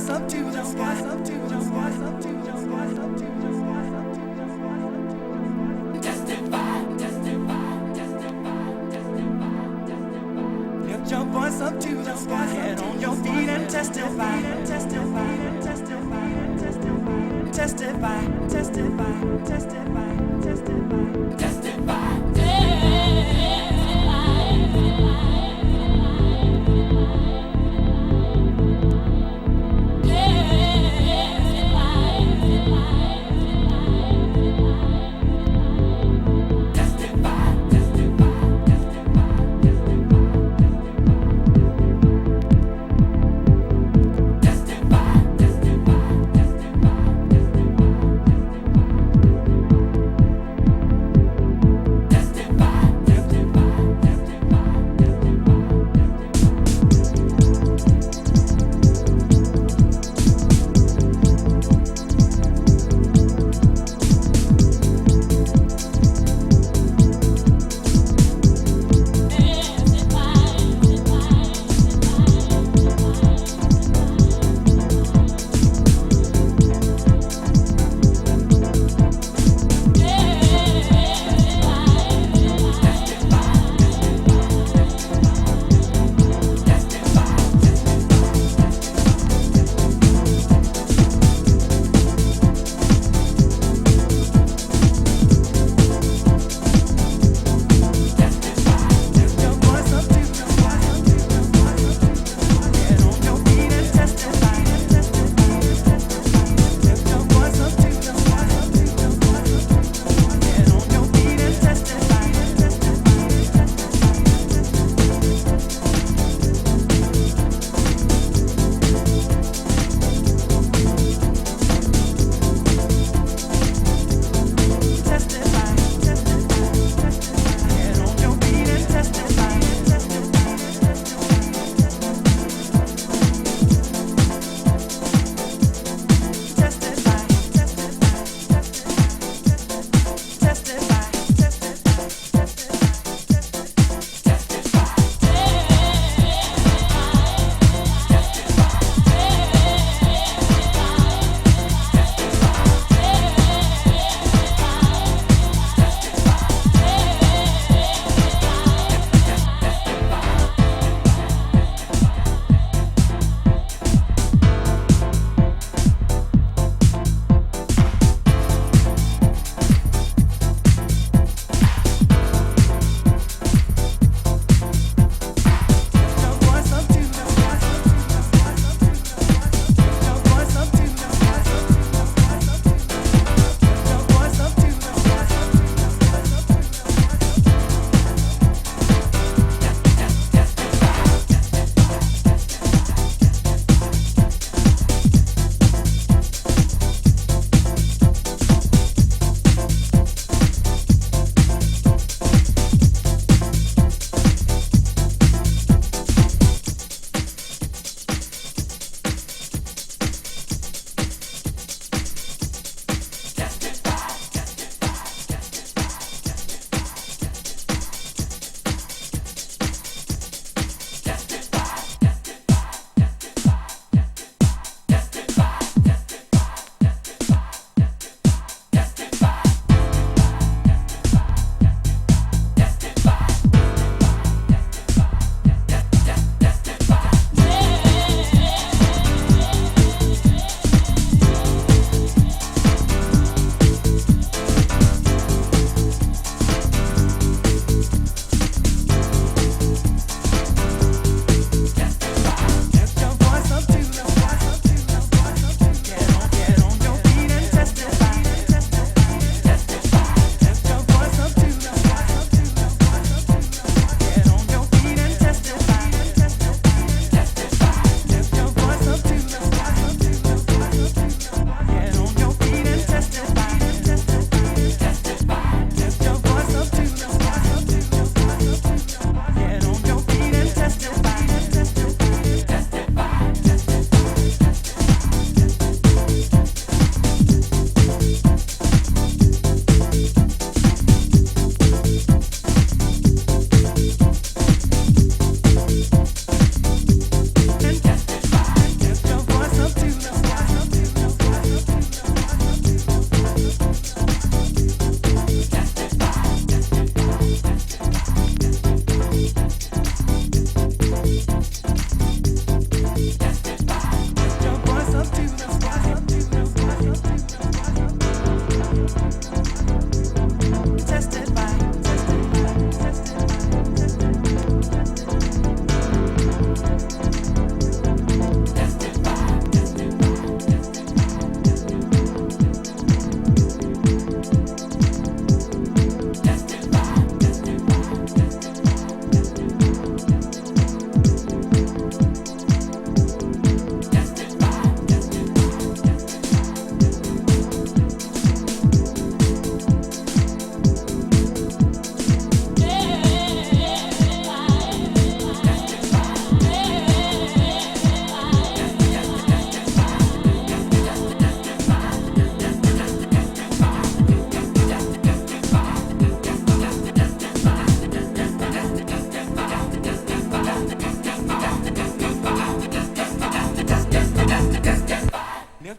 voice up to the sky, up to the sky, up to the sky, up to the sky, up to the sky. Testify, testify, testify, testify, testify. Lift your voice up to the sky, head on your feet and testify, testify, testify, testify, testify, testify, testify, testify, testify.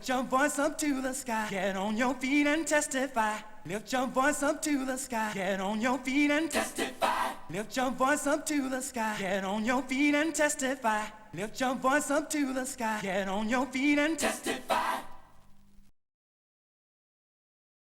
Lift your voice up to the sky. Get on your feet and testify. Lift your voice up to the sky. Get on your feet and testify. Lift your voice up to the sky. Get on your feet and testify. Lift your voice up to the sky. Get on your feet and testify.